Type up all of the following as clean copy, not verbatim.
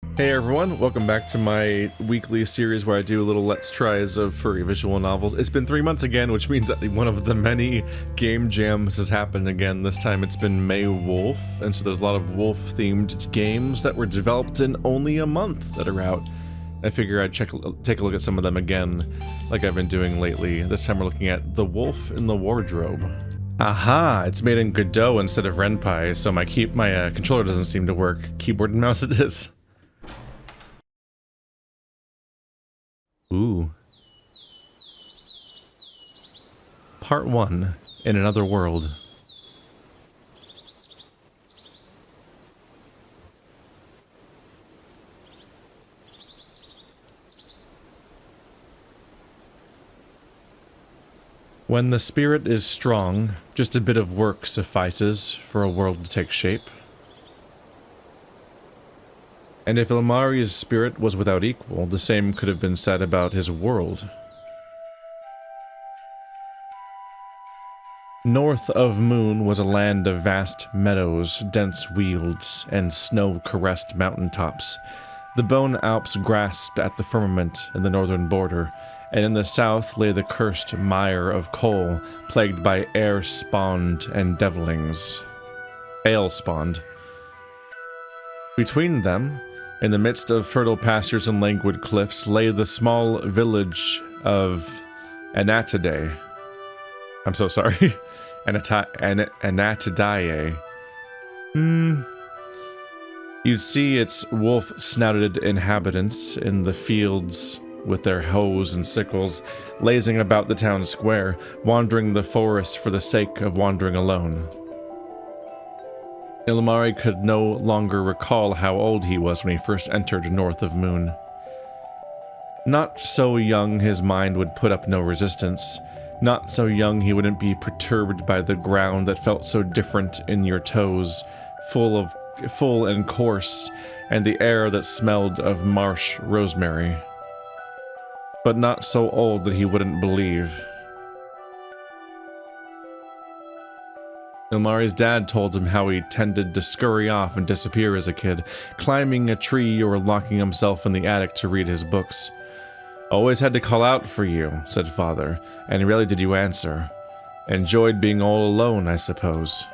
Hey everyone, welcome back to my weekly series where I do little let's tries of furry visual novels. It's been 3 months again, which means that one of the many game jams has happened again. This time it's been May Wolf, and so there's a lot of wolf-themed games that were developed in only a month that are out. I figure I'd take a look at some of them again, like I've been doing lately. This time we're looking at The Wolf in the Wardrobe. Aha! It's made in Godot instead of Ren'Py, so my controller doesn't seem to work. Keyboard and mouse it is. Ooh. Part 1, In Another World. When the spirit is strong, just a bit of work suffices for a world to take shape. And if Ilmari's spirit was without equal, the same could have been said about his world. North of Moon was a land of vast meadows, dense wealds, and snow-caressed mountaintops. The Bone Alps grasped at the firmament in the northern border, and in the south lay the cursed mire of coal, plagued by air-spawned and devilings. Ale-spawned. Between them, in the midst of fertile pastures and languid cliffs, lay the small village of Anatidae. I'm so sorry. Anatidae. You'd see its wolf-snouted inhabitants in the fields with their hoes and sickles, lazing about the town square, wandering the forest for the sake of wandering alone. Ilmari could no longer recall how old he was when he first entered North of Moon. Not so young his mind would put up no resistance. Not so young he wouldn't be perturbed by the ground that felt so different in your toes, full and coarse, and the air that smelled of marsh rosemary. But not so old that he wouldn't believe. Ilmari's dad told him how he tended to scurry off and disappear as a kid, climbing a tree or locking himself in the attic to read his books. "Always had to call out for you," said father, "and rarely did you answer. Enjoyed being all alone, I suppose."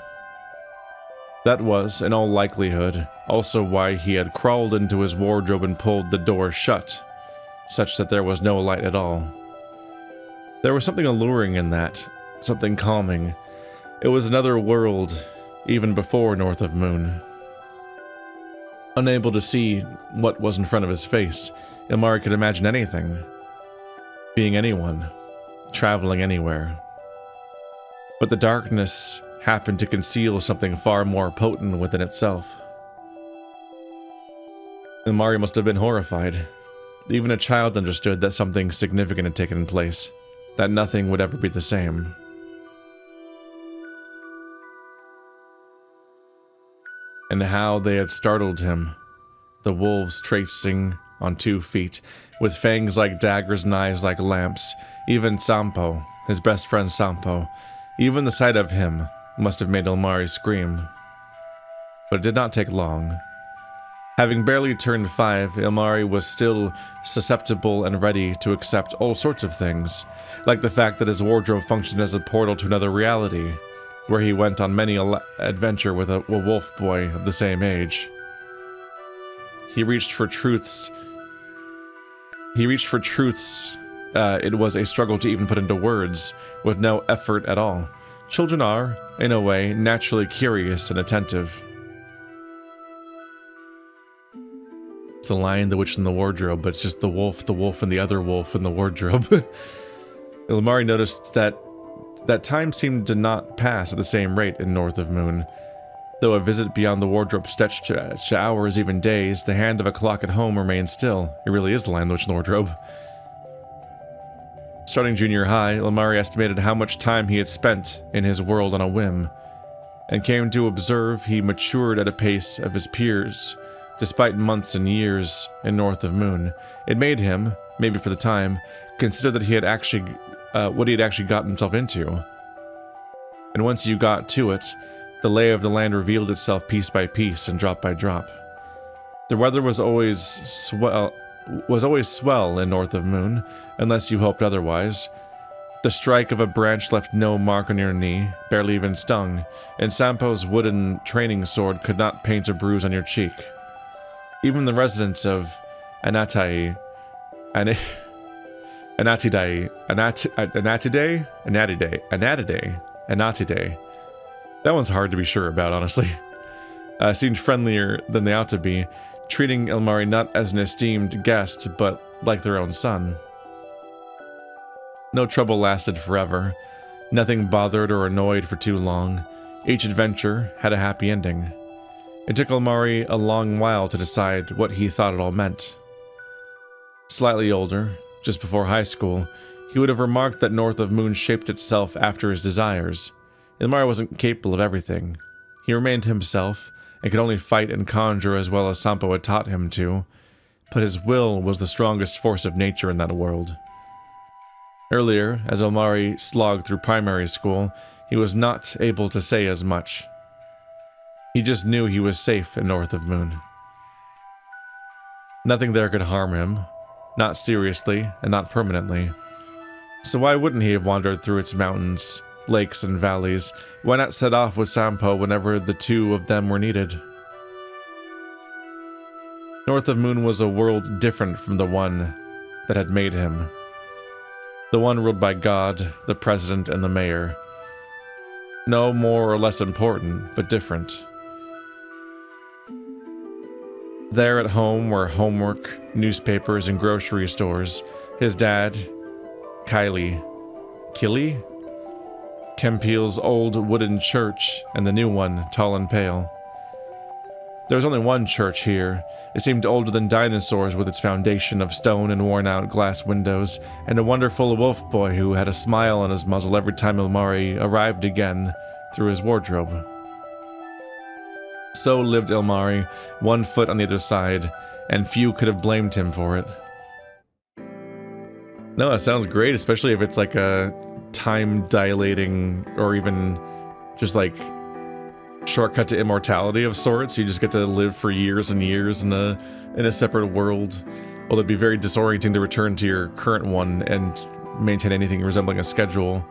That was, in all likelihood, also why he had crawled into his wardrobe and pulled the door shut, such that there was no light at all. There was something alluring in that, something calming. It was another world, even before North of Moon. Unable to see what was in front of his face, Ilmari could imagine anything. Being anyone. Traveling anywhere. But the darkness happened to conceal something far more potent within itself. Ilmari must have been horrified. Even a child understood that something significant had taken place, that nothing would ever be the same. And how they had startled him. The wolves traipsing on 2 feet, with fangs like daggers and eyes like lamps. Even Sampo, his best friend Sampo, even the sight of him must have made Ilmari scream. But it did not take long. Having barely turned 5, Ilmari was still susceptible and ready to accept all sorts of things, like the fact that his wardrobe functioned as a portal to another reality, where he went on many an adventure with a wolf boy of the same age. He reached for truths. It was a struggle to even put into words, with no effort at all. Children are, in a way, naturally curious and attentive. It's the Lion, the Witch, and the Wardrobe, but it's just the wolf, and the other wolf in the wardrobe. Ilmari noticed that time seemed to not pass at the same rate in North of Moon. Though a visit beyond the wardrobe stretched to hours, even days, the hand of a clock at home remained still. It really is the Lion, the Witch, and the Wardrobe. Starting junior high, Ilmari estimated how much time he had spent in his world on a whim, and came to observe he matured at a pace of his peers, despite months and years in North of Moon. It made him, maybe for the time, consider that he had actually what he had actually gotten himself into. And once you got to it, the lay of the land revealed itself piece by piece and drop by drop. The weather was always swell in North of Moon, unless you hoped otherwise. The strike of a branch left no mark on your knee, barely even stung, and Sampo's wooden training sword could not paint a bruise on your cheek. Even the residents of Anatidae, that one's hard to be sure about, honestly, seemed friendlier than they ought to be, treating Ilmari not as an esteemed guest, but like their own son. No trouble lasted forever. Nothing bothered or annoyed for too long. Each adventure had a happy ending. It took Ilmari a long while to decide what he thought it all meant. Slightly older, just before high school, he would have remarked that North of Moon shaped itself after his desires. Ilmari wasn't capable of everything. He remained himself, and could only fight and conjure as well as Sampo had taught him to, but his will was the strongest force of nature in that world. Earlier, as Ilmari slogged through primary school, he was not able to say as much. He just knew he was safe in North of Moon. Nothing there could harm him, not seriously and not permanently. So why wouldn't he have wandered through its mountains, lakes, and valleys? Why not set off with Sampo whenever the two of them were needed? North of Moon was a world different from the one that had made him. The one ruled by God, the president, and the mayor. No more or less important, but different. There at home were homework, newspapers, and grocery stores. His dad, Killy, Kempeel's old wooden church, and the new one, tall and pale. There was only one church here. It seemed older than dinosaurs with its foundation of stone and worn-out glass windows, and a wonderful wolf boy who had a smile on his muzzle every time Ilmari arrived again through his wardrobe. So lived Ilmari, 1 foot on the other side, and few could have blamed him for it. No, that sounds great, especially if it's like a time-dilating, or even just like shortcut to immortality of sorts. You just get to live for years and years in a separate world. Well, it'd be very disorienting to return to your current one and maintain anything resembling a schedule.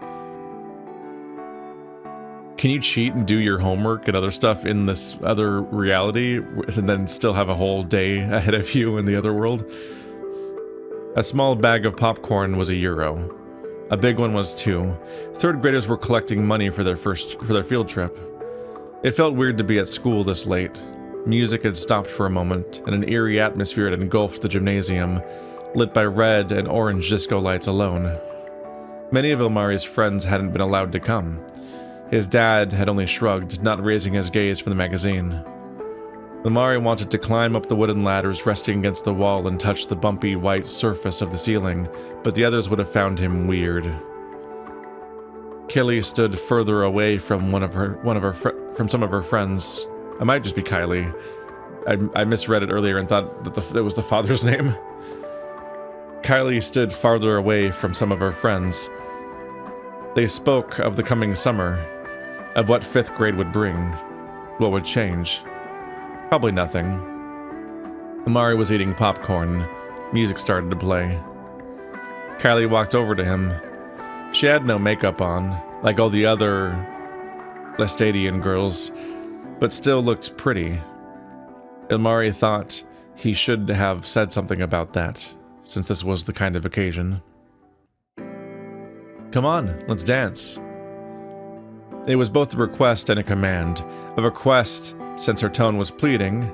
Can you cheat and do your homework and other stuff in this other reality and then still have a whole day ahead of you in the other world? A small bag of popcorn was €1. A big one was 2. Third graders were collecting money for their field trip. It felt weird to be at school this late. Music had stopped for a moment, and an eerie atmosphere had engulfed the gymnasium, lit by red and orange disco lights alone. Many of Ilmari's friends hadn't been allowed to come. His dad had only shrugged, not raising his gaze from the magazine. Ilmari wanted to climb up the wooden ladders resting against the wall and touch the bumpy white surface of the ceiling, but the others would have found him weird. Killy stood further away from from some of her friends. It might just be Kylie. I misread it earlier and thought that it was the father's name. Kylie stood farther away from some of her friends. They spoke of the coming summer, of what 5th grade would bring, what would change. Probably nothing. Ilmari was eating popcorn. Music started to play. Kylie walked over to him. She had no makeup on, like all the other Laestadian girls, but still looked pretty. Ilmari thought he should have said something about that, since this was the kind of occasion. Come on, let's dance. It was both a request and a command. A request, since her tone was pleading,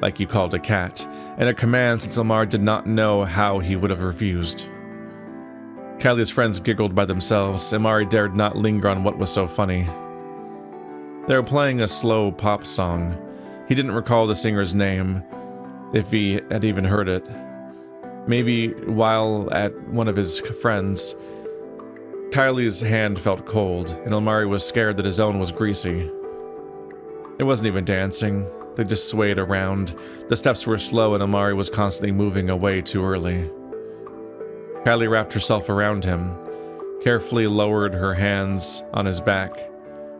like you called a cat, and a command since Ilmari did not know how he would have refused. Kylie's friends giggled by themselves. Ilmari dared not linger on what was so funny. They were playing a slow pop song. He didn't recall the singer's name, if he had even heard it. Maybe while at one of his friends, Kylie's hand felt cold, and Ilmari was scared that his own was greasy. It wasn't even dancing. They just swayed around. The steps were slow, and Ilmari was constantly moving away too early. Kylie wrapped herself around him, carefully lowered her hands on his back.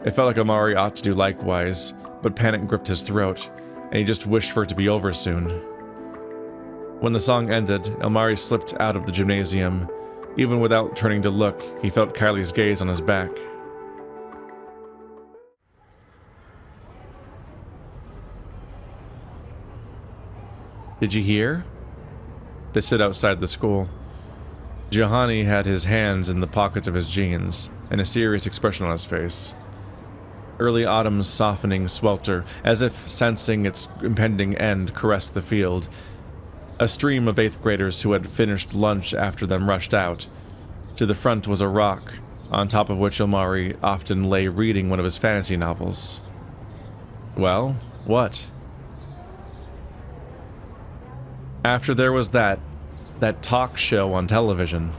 It felt like Ilmari ought to do likewise, but panic gripped his throat. and he just wished for it to be over soon. When the song ended, Ilmari slipped out of the gymnasium. Even without turning to look, he felt Kylie's gaze on his back. Did you hear? They stood outside the school. Giovanni had his hands in the pockets of his jeans, and a serious expression on his face. Early autumn's softening swelter, as if sensing its impending end, caressed the field. A stream of 8th graders who had finished lunch after them rushed out. To the front was a rock, on top of which Ilmari often lay reading one of his fantasy novels. Well, what? After there was that talk show on television.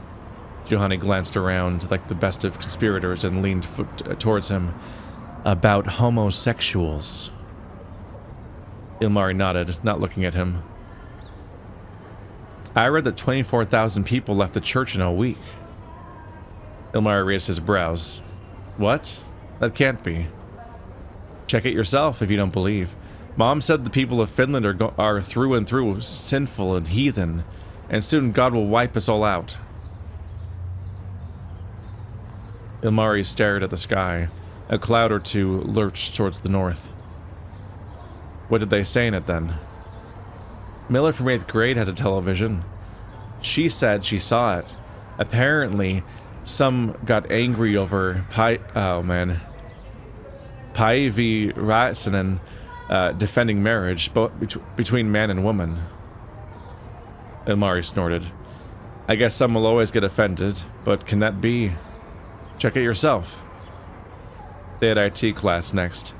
Giovanni glanced around like the best of conspirators and leaned towards him. About homosexuals. Ilmari nodded, not looking at him. I read that 24,000 people left the church in a week. Ilmari raised his brows. What? That can't be. Check it yourself if you don't believe. Mom said the people of Finland are through and through sinful and heathen, and soon God will wipe us all out. Ilmari stared at the sky. A cloud or two lurched towards the north. What did they say in it then? Miller from 8th grade has a television. She said she saw it. Apparently, some got angry over Päivi Räsänen defending marriage between man and woman. Ilmari snorted. I guess some will always get offended, but can that be? Check it yourself. They had IT class next.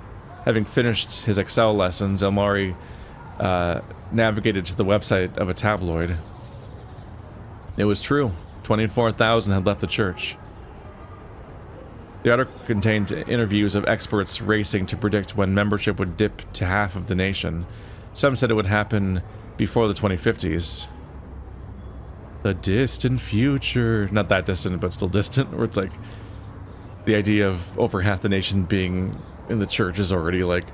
Having finished his Excel lessons, Ilmari navigated to the website of a tabloid. It was true. 24,000 had left the church. The article contained interviews of experts racing to predict when membership would dip to half of the nation. Some said it would happen before the 2050s. The distant future. Not that distant, but still distant, where it's like the idea of over half the nation being in the church is already like,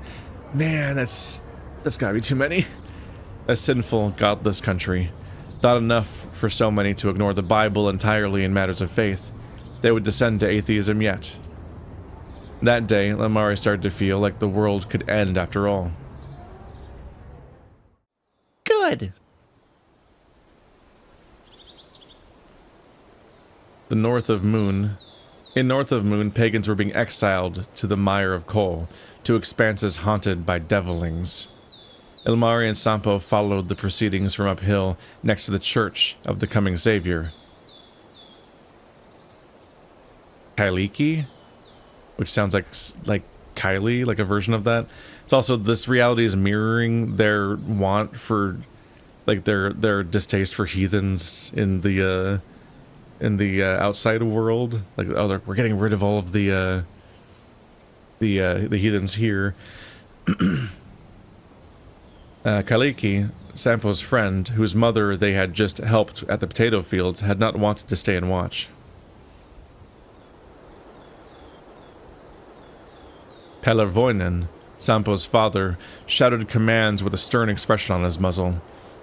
man, that's gotta be too many. A sinful, godless country. Not enough for so many to ignore the Bible entirely in matters of faith. They would descend to atheism yet. That day, Ilmari started to feel like the world could end after all. Good. In North of Moon, pagans were being exiled to the mire of coal, to expanses haunted by devilings. Ilmari and Sampo followed the proceedings from uphill next to the church of the coming savior. Kyliki? Which sounds like Kylie, like a version of that. It's also, this reality is mirroring their want for, like, their distaste for heathens in the outside world. Like, oh, we're getting rid of all of the heathens here. Kyliki, Sampo's friend, whose mother they had just helped at the potato fields, had not wanted to stay and watch. Pellervoinen, Sampo's father, shouted commands with a stern expression on his muzzle.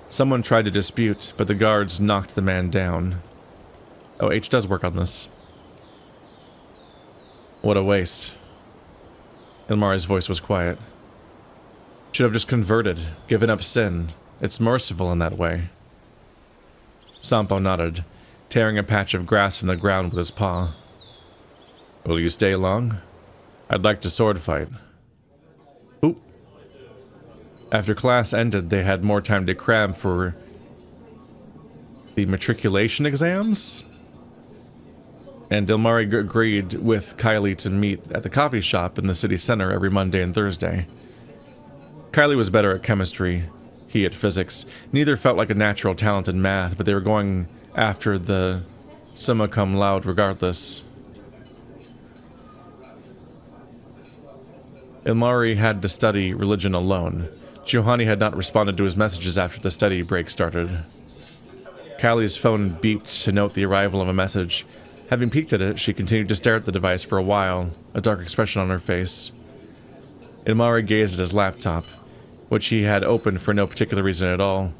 Someone tried to dispute, but the guards knocked the man down. Oh, H does work on this. What a waste. Ilmari's voice was quiet. Should have just converted, given up sin. It's merciful in that way. Sampo nodded, tearing a patch of grass from the ground with his paw. Will you stay long? I'd like to sword fight. Oop. After class ended, they had more time to cram for the matriculation exams? And Ilmari agreed with Kylie to meet at the coffee shop in the city center every Monday and Thursday. Kylie was better at chemistry, he at physics. Neither felt like a natural talent in math, but they were going after the summa cum laude regardless. Ilmari had to study religion alone. Giovanni had not responded to his messages after the study break started. Kylie's phone beeped to note the arrival of a message. Having peeked at it, she continued to stare at the device for a while, a dark expression on her face. Ilmari gazed at his laptop. which he had opened for no particular reason at all.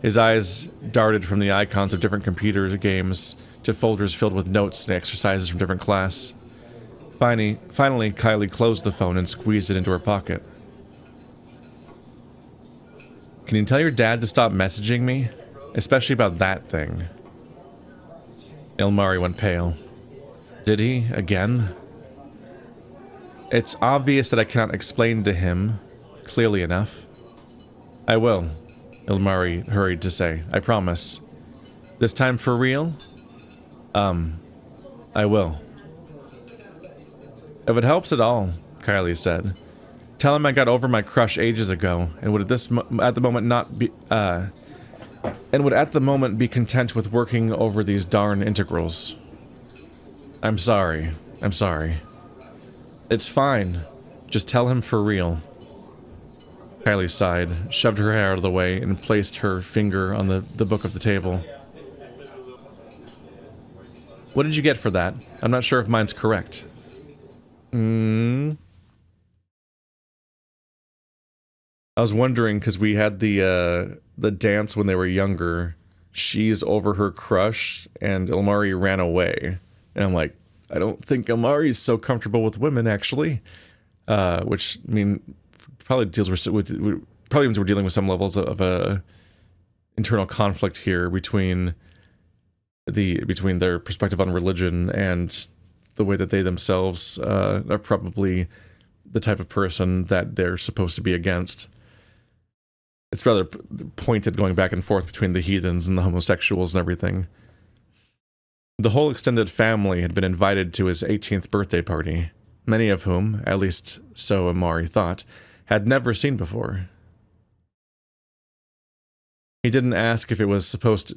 His eyes darted from the icons of different computer games to folders filled with notes and exercises from different class. Finally, Kylie closed the phone and squeezed it into her pocket. Can you tell your dad to stop messaging me? Especially about that thing. Ilmari went pale. Did he? Again? It's obvious that I cannot explain to him clearly enough. I will, Ilmari hurried to say. I promise. This time for real? I will. If it helps at all, Kylie said, tell him I got over my crush ages ago and would at the moment be content with working over these darn integrals. I'm sorry. It's fine. Just tell him for real. Kylie sighed, shoved her hair out of the way, and placed her finger on the book of the table. What did you get for that? I'm not sure if mine's correct. I was wondering, because we had the dance when they were younger. She's over her crush, and Ilmari ran away. And I'm like, I don't think Ilmari's so comfortable with women, actually. Which, I mean, probably probably means we're dealing with some levels of a internal conflict here between their perspective on religion and the way that they themselves are probably the type of person that they're supposed to be against. It's rather pointed going back and forth between the heathens and the homosexuals and everything. The whole extended family had been invited to his 18th birthday party, many of whom, at least so Ilmari thought, had never seen before. He didn't ask if this was supposed to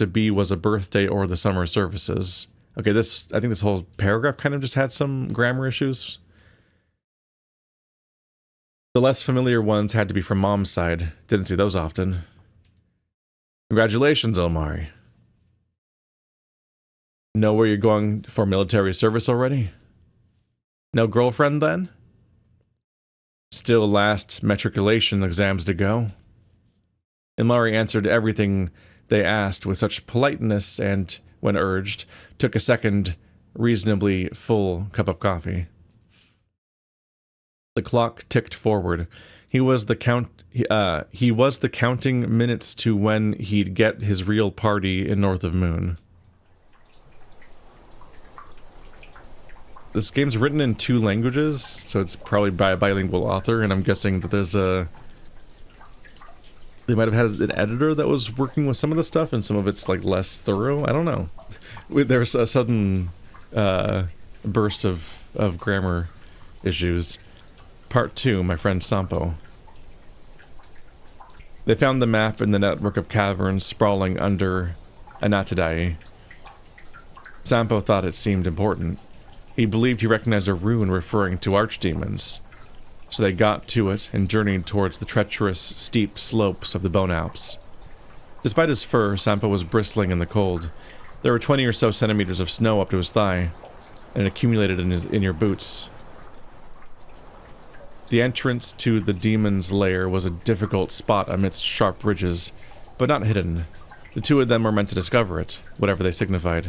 be was a birthday or the summer services. Okay, I think this whole paragraph kind of just had some grammar issues. The less familiar ones had to be from Mom's side. Didn't see those often. Congratulations, Ilmari. Know where you're going for military service already? No girlfriend, then? Still last matriculation exams to go. Ilmari answered everything they asked with such politeness and, when urged, took a second, reasonably full cup of coffee. The clock ticked forward. He was the counting minutes to when he'd get his real party in North of Moon. This game's written in 2 languages, so it's probably by a bilingual author, and I'm guessing that they might have had an editor that was working with some of the stuff, and some of it's like less thorough. I don't know. There's a sudden burst of grammar issues. Part 2, my friend Sampo. They found the map in the network of caverns sprawling under Anatadai. Sampo thought it seemed important. He believed he recognized a rune referring to archdemons. So they got to it and journeyed towards the treacherous, steep slopes of the Bone Alps. Despite his fur, Sampo was bristling in the cold. There were 20 or so centimeters of snow up to his thigh, and it accumulated in your boots. The entrance to the demon's lair was a difficult spot amidst sharp ridges, but not hidden. The 2 of them were meant to discover it, whatever they signified.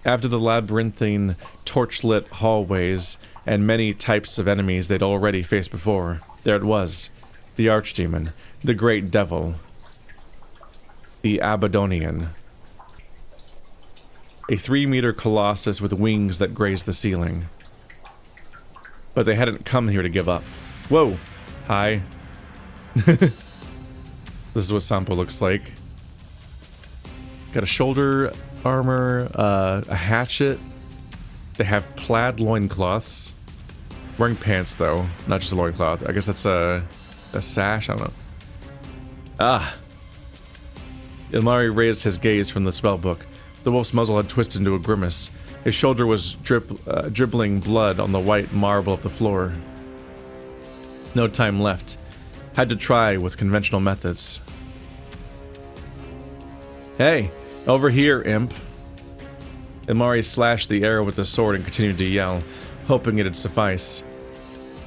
After the labyrinthine, torchlit hallways and many types of enemies they'd already faced before, there it was, the archdemon, the great devil, the Abadonian. A 3-meter colossus with wings that grazed the ceiling. But they hadn't come here to give up. Whoa! Hi. This is what Sampo looks like. Got a shoulder armor, a hatchet. They have plaid loincloths. Wearing pants, though. Not just a loincloth. I guess that's a sash? I don't know. Ah! Ilmari raised his gaze from the spellbook. The wolf's muzzle had twisted into a grimace. His shoulder was dribbling blood on the white marble of the floor. No time left. Had to try with conventional methods. Hey! Over here, imp. Ilmari slashed the air with his sword and continued to yell, hoping it'd suffice.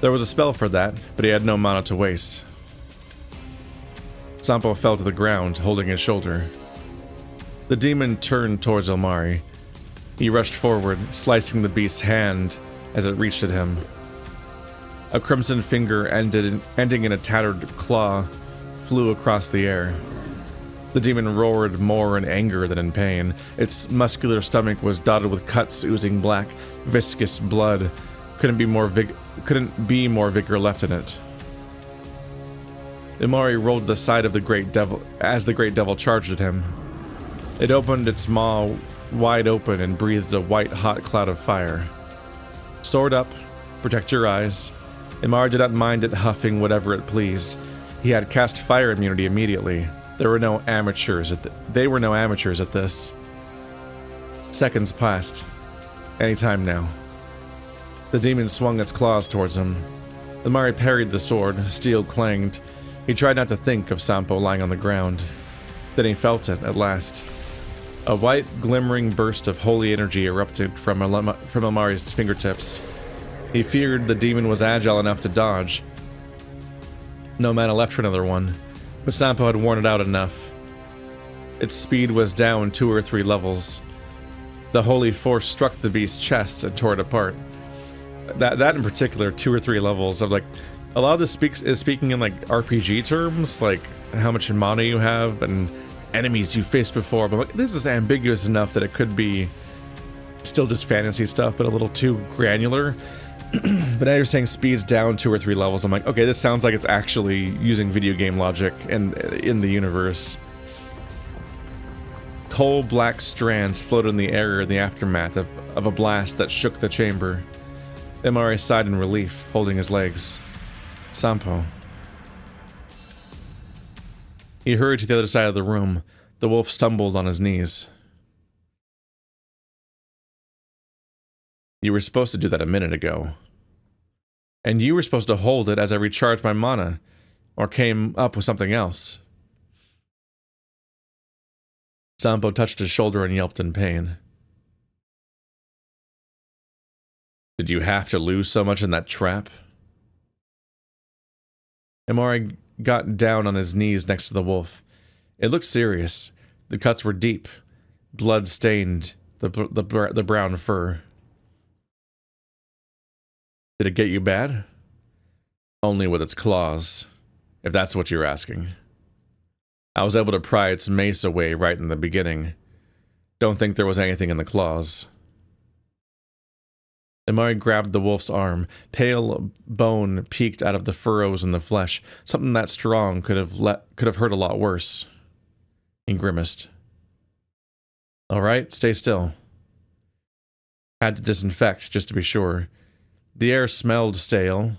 There was a spell for that, but he had no mana to waste. Sampo fell to the ground, holding his shoulder. The demon turned towards Ilmari. He rushed forward, slicing the beast's hand as it reached at him. A crimson finger ending in a tattered claw flew across the air. The demon roared more in anger than in pain. Its muscular stomach was dotted with cuts oozing black, viscous blood. Couldn't be more vigor left in it. Ilmari rolled to the side of the great devil as the great devil charged at him. It opened its maw wide open and breathed a white hot cloud of fire. Sword up, protect your eyes. Ilmari did not mind it huffing whatever it pleased. He had cast fire immunity immediately. They were no amateurs at this. Seconds passed. Any time now. The demon swung its claws towards him. Ilmari parried the sword, steel clanged. He tried not to think of Sampo lying on the ground. Then he felt it, at last. A white, glimmering burst of holy energy erupted from Ilmari's fingertips. He feared the demon was agile enough to dodge. No mana left for another one, but Sampo had worn it out enough. Its speed was down 2 or 3 levels. The holy force struck the beast's chest and tore it apart. That in particular, 2 or 3 levels of like, a lot of this is speaking in like RPG terms, like how much mana you have and enemies you faced before, but like, this is ambiguous enough that it could be still just fantasy stuff, but a little too granular. But now you're saying speed's down 2 or 3 levels. I'm like, okay, this sounds like it's actually using video game logic and in the universe. Coal black strands floated in the air in the aftermath of a blast that shook the chamber. Ilmari sighed in relief, holding his legs. Sampo. He hurried to the other side of the room. The wolf stumbled on his knees. You were supposed to do that a minute ago. And you were supposed to hold it as I recharged my mana, or came up with something else. Sampo touched his shoulder and yelped in pain. Did you have to lose so much in that trap? Ilmari got down on his knees next to the wolf. It looked serious. The cuts were deep. Blood stained the brown fur. Did it get you bad? Only with its claws, if that's what you're asking. I was able to pry its mace away right in the beginning. Don't think there was anything in the claws. Ilmari grabbed the wolf's arm. Pale bone peeked out of the furrows in the flesh. Something that strong could have hurt a lot worse. He grimaced. All right, stay still. Had to disinfect, just to be sure. The air smelled stale,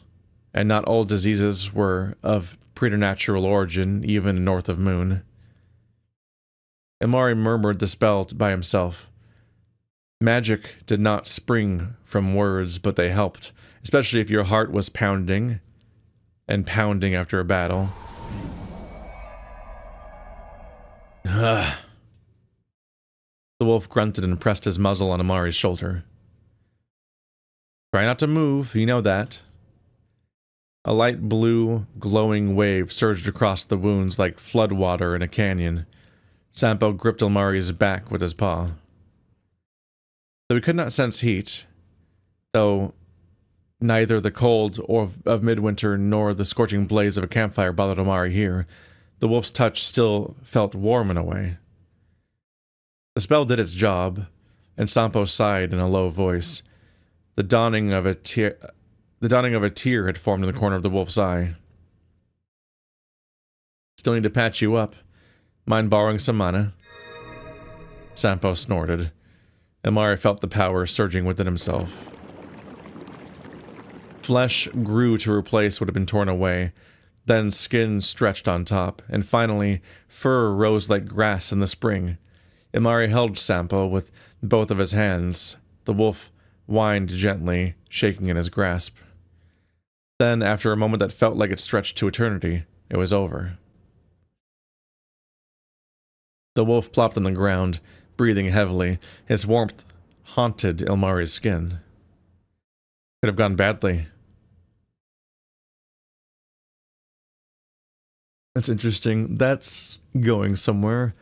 and not all diseases were of preternatural origin, even north of Moon. Ilmari murmured the spell by himself. Magic did not spring from words, but they helped, especially if your heart was pounding, and pounding after a battle. The wolf grunted and pressed his muzzle on Ilmari's shoulder. Try not to move, you know that. A light blue, glowing wave surged across the wounds like floodwater in a canyon. Sampo gripped Ilmari's back with his paw. Though he could not sense heat, though neither the cold of midwinter nor the scorching blaze of a campfire bothered Ilmari here, the wolf's touch still felt warm in a way. The spell did its job, and Sampo sighed in a low voice. The dawning of a tear had formed in the corner of the wolf's eye. Still need to patch you up. Mind borrowing some mana? Sampo snorted. Ilmari felt the power surging within himself. Flesh grew to replace what had been torn away, then skin stretched on top, and finally, fur rose like grass in the spring. Ilmari held Sampo with both of his hands. The wolf whined gently, shaking in his grasp. Then, after a moment that felt like it stretched to eternity, it was over. The wolf plopped on the ground, breathing heavily, his warmth haunted Ilmari's skin. Could have gone badly. That's interesting. That's going somewhere.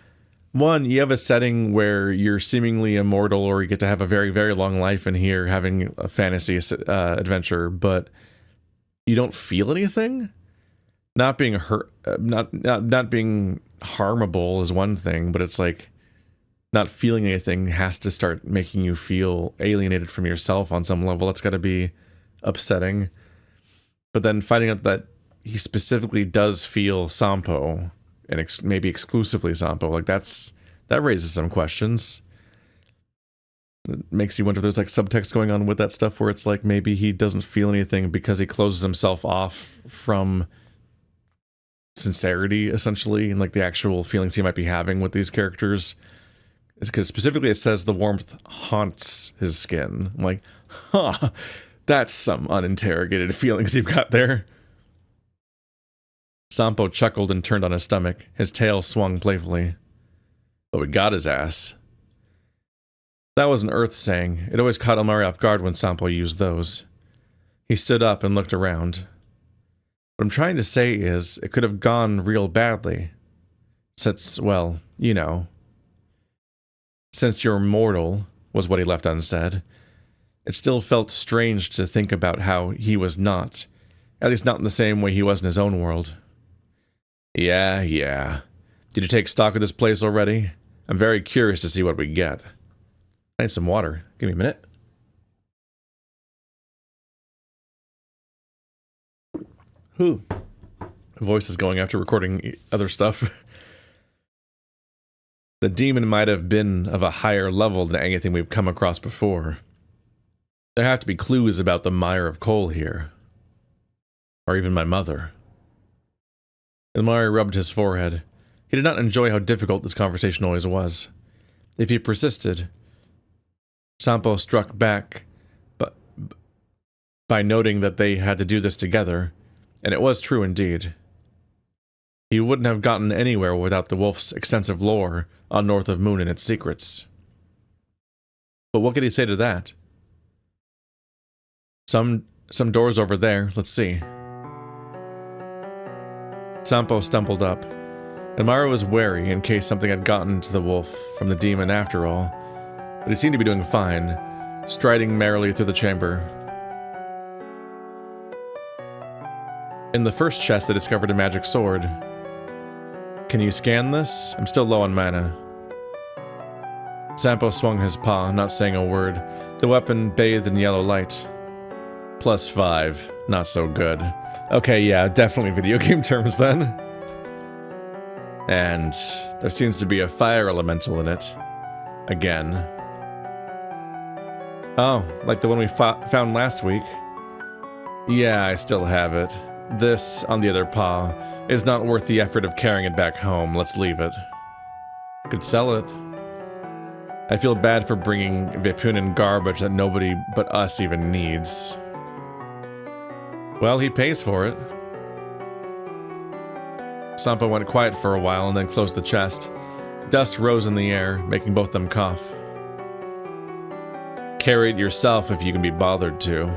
One, you have a setting where you're seemingly immortal, or you get to have a very, very long life in here, having a fantasy adventure, but you don't feel anything. Not being hurt, not being harmable is one thing, but it's like not feeling anything has to start making you feel alienated from yourself on some level. That's got to be upsetting. But then finding out that he specifically does feel Sampo, and maybe exclusively Sampo, like that raises some questions. It makes you wonder if there's like subtext going on with that stuff, where it's like maybe he doesn't feel anything because he closes himself off from sincerity, essentially, and like the actual feelings he might be having with these characters. It's because specifically it says the warmth haunts his skin. I'm like, huh, that's some uninterrogated feelings you've got there. Sampo chuckled and turned on his stomach. His tail swung playfully. But we got his ass. That was an Earth saying. It always caught Ilmari off guard when Sampo used those. He stood up and looked around. What I'm trying to say is, it could have gone real badly. Since, well, you know. Since you're mortal, was what he left unsaid. It still felt strange to think about how he was not. At least not in the same way he was in his own world. Yeah. Did you take stock of this place already? I'm very curious to see what we get. I need some water. Give me a minute. Whew. Voice is going after recording other stuff. The demon might have been of a higher level than anything we've come across before. There have to be clues about the mire of coal here. Or even my mother. Ilmari rubbed his forehead. He did not enjoy how difficult this conversation always was. If he persisted, Sampo struck back by noting that they had to do this together, and it was true indeed. He wouldn't have gotten anywhere without the wolf's extensive lore on North of Moon and its secrets. But what could he say to that? Some doors over there, let's see. Sampo stumbled up. Ilmari was wary in case something had gotten to the wolf from the demon after all, but he seemed to be doing fine, striding merrily through the chamber. In the first chest, they discovered a magic sword. Can you scan this? I'm still low on mana. Sampo swung his paw, not saying a word. The weapon bathed in yellow light. +5. Not so good. Okay, yeah, definitely video game terms then. And there seems to be a fire elemental in it. Again. Oh, like the one we found last week. Yeah, I still have it. This, on the other paw, is not worth the effort of carrying it back home. Let's leave it. Could sell it. I feel bad for bringing Vipunin garbage that nobody but us even needs. Well, he pays for it. Sampo went quiet for a while and then closed the chest. Dust rose in the air, making both them cough. Carry it yourself if you can be bothered to.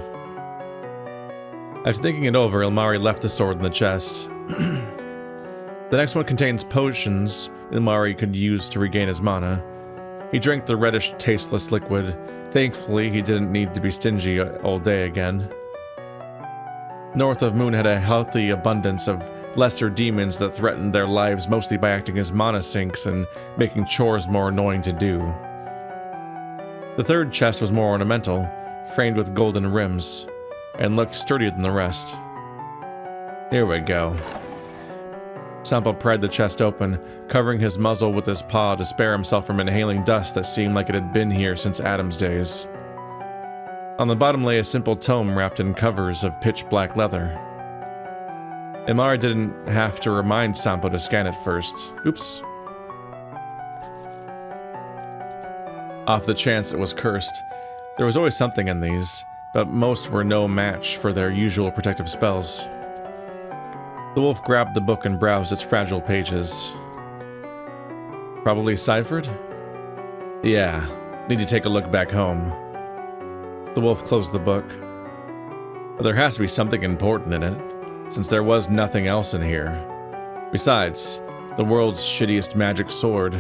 After thinking it over, Ilmari left the sword in the chest. The next one contains potions Ilmari could use to regain his mana. He drank the reddish, tasteless liquid. Thankfully, he didn't need to be stingy all day again. North of Moon had a healthy abundance of lesser demons that threatened their lives mostly by acting as mana sinks and making chores more annoying to do. The third chest was more ornamental, framed with golden rims, and looked sturdier than the rest. Here we go. Sampo pried the chest open, covering his muzzle with his paw to spare himself from inhaling dust that seemed like it had been here since Adam's days. On the bottom lay a simple tome wrapped in covers of pitch-black leather. Ilmari didn't have to remind Sampo to scan it first. Oops. Off the chance it was cursed. There was always something in these, but most were no match for their usual protective spells. The wolf grabbed the book and browsed its fragile pages. Probably ciphered? Yeah, Need to take a look back home. The wolf closed the book. But there has to be something important in it, since there was nothing else in here. Besides, the world's shittiest magic sword.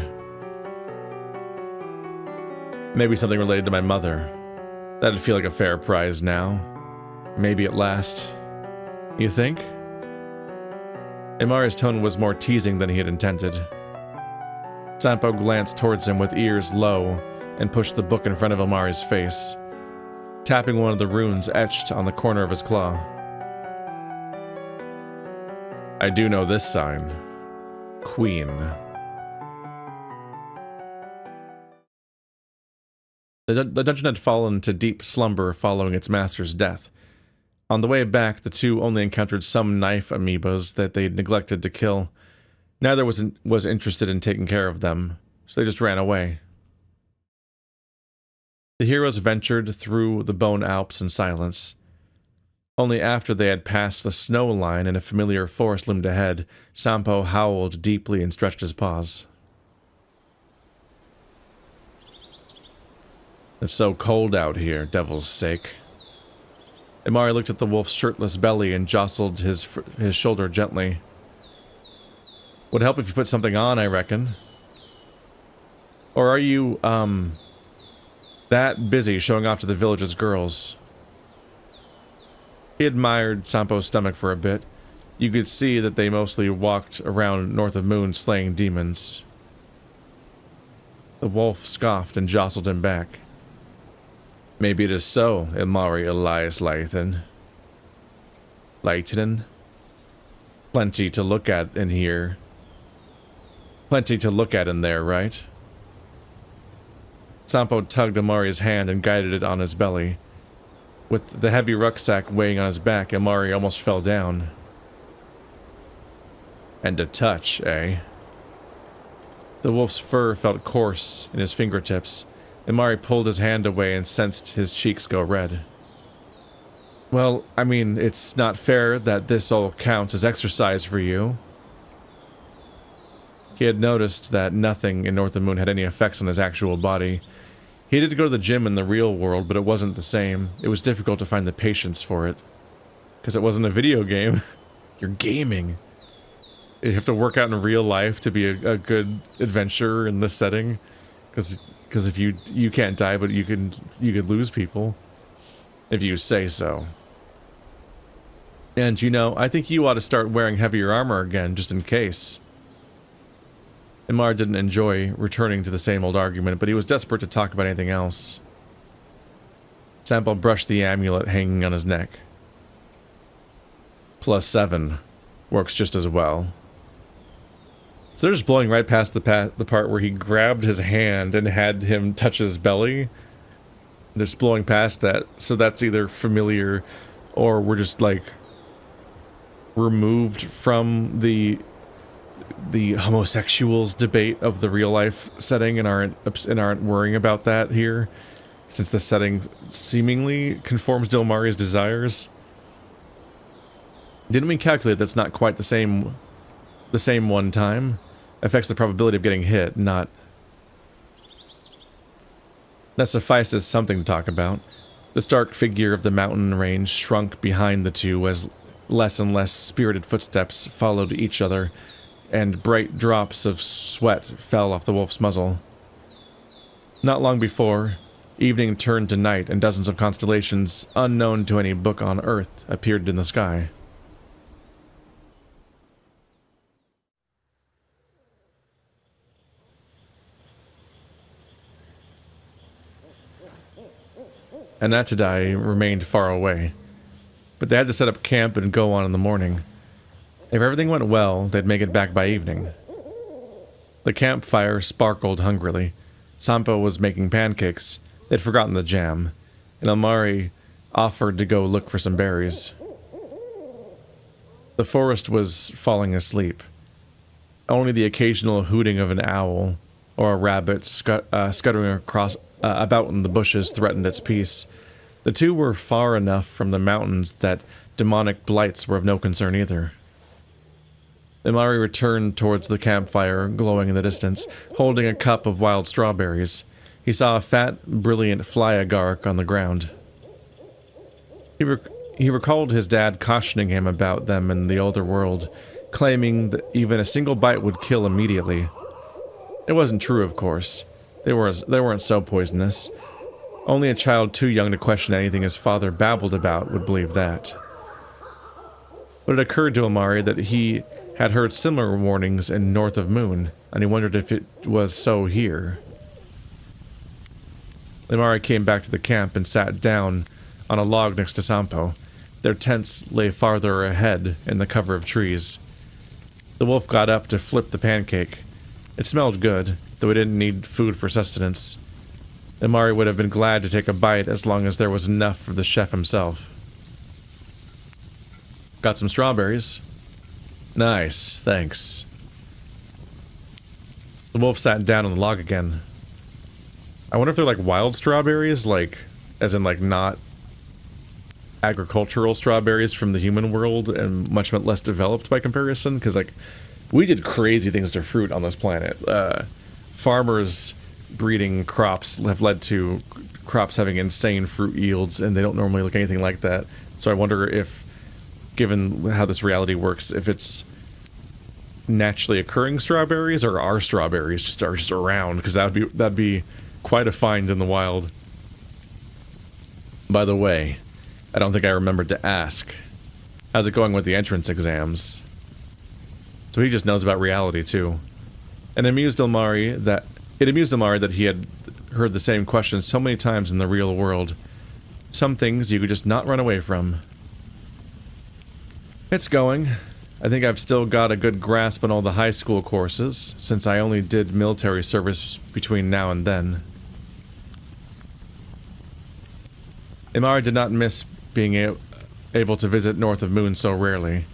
Maybe something related to my mother. That'd feel like a fair prize now. Maybe at last. You think? Ilmari's tone was more teasing than he had intended. Sampo glanced towards him with ears low and pushed the book in front of Ilmari's face, tapping one of the runes etched on the corner of his claw. I do know this sign. Queen. The dungeon had fallen into deep slumber following its master's death. On the way back, the two only encountered some knife amoebas that they'd neglected to kill. Neither was interested in taking care of them, so they just ran away. The heroes ventured through the Bone Alps in silence. Only after they had passed the snow line and a familiar forest loomed ahead, Sampo howled deeply and stretched his paws. It's so cold out here, devil's sake. Ilmari looked at the wolf's shirtless belly and jostled his shoulder gently. Would help if you put something on, I reckon. Or are you, that busy showing off to the village's girls? He admired Sampo's stomach for a bit. You could see that they mostly walked around north of Moon slaying demons. The wolf scoffed and jostled him back. Maybe it is so, Ilmari Elias Laitinen. Laitinen? Plenty to look at in here. Plenty to look at in there, right? Sampo tugged Ilmari's hand and guided it on his belly. With the heavy rucksack weighing on his back, Ilmari almost fell down. And a touch, eh? The wolf's fur felt coarse in his fingertips. Ilmari pulled his hand away and sensed his cheeks go red. Well, I mean, it's not fair that this all counts as exercise for you. He had noticed that nothing in North of Moon had any effects on his actual body. He did go to the gym in the real world, but it wasn't the same. It was difficult to find the patience for it. Because it wasn't a video game. You're gaming. You have to work out in real life to be a good adventurer in this setting. Because if you can't die, but you could lose people. If you say so. And you know, I think you ought to start wearing heavier armor again, just in case. Ilmari didn't enjoy returning to the same old argument, but he was desperate to talk about anything else. Sampo brushed the amulet hanging on his neck. +7. Works just as well. So they're just blowing right past the part where he grabbed his hand and had him touch his belly. They're just blowing past that, so that's either familiar or we're just like removed from the homosexuals debate of the real life setting and aren't worrying about that here, since the setting seemingly conforms to Ilmari's desires. Didn't we calculate that's not quite the same one time? Affects the probability of getting hit, not... That suffices something to talk about. The stark figure of the mountain range shrunk behind the two as less and less spirited footsteps followed each other, and bright drops of sweat fell off the wolf's muzzle. Not long before, evening turned to night and dozens of constellations, unknown to any book on Earth, appeared in the sky. And Anatadai remained far away, but they had to set up camp and go on in the morning. If everything went well, they'd make it back by evening. The campfire sparkled hungrily. Sampo was making pancakes. They'd forgotten the jam, and Ilmari offered to go look for some berries. The forest was falling asleep. Only the occasional hooting of an owl or a rabbit scuttering across about in the bushes threatened its peace. The two were far enough from the mountains that demonic blights were of no concern either. Ilmari returned towards the campfire, glowing in the distance, holding a cup of wild strawberries. he saw a fat, brilliant fly agark on the ground. He recalled his dad cautioning him about them in the older world, claiming that even a single bite would kill immediately. It wasn't true, of course. They weren't so poisonous. Only a child too young to question anything his father babbled about would believe that. But it occurred to Ilmari that he had heard similar warnings in North of Moon, and he wondered if it was so here. Ilmari came back to the camp and sat down on a log next to Sampo. Their tents lay farther ahead in the cover of trees. The wolf got up to flip the pancake. It smelled good, though he didn't need food for sustenance. Ilmari would have been glad to take a bite as long as there was enough for the chef himself. Got some strawberries? Nice, thanks. The wolf sat down on the log again. I wonder if they're like wild strawberries, like, as in like not agricultural strawberries from the human world and much less developed by comparison, because like we did crazy things to fruit on this planet. Farmers breeding crops have led to crops having insane fruit yields, and they don't normally look anything like that. So I wonder if, given how this reality works, if it's naturally occurring strawberries or our strawberries just around, because that'd be quite a find in the wild. By the way, I don't think I remembered to ask, how's it going with the entrance exams? So he just knows about reality too. And it amused Ilmari that he had heard the same question so many times in the real world. Some things you could just not run away from. It's going. I think I've still got a good grasp on all the high school courses, since I only did military service between now and then. Ilmari did not miss being able to visit North of Moon so rarely.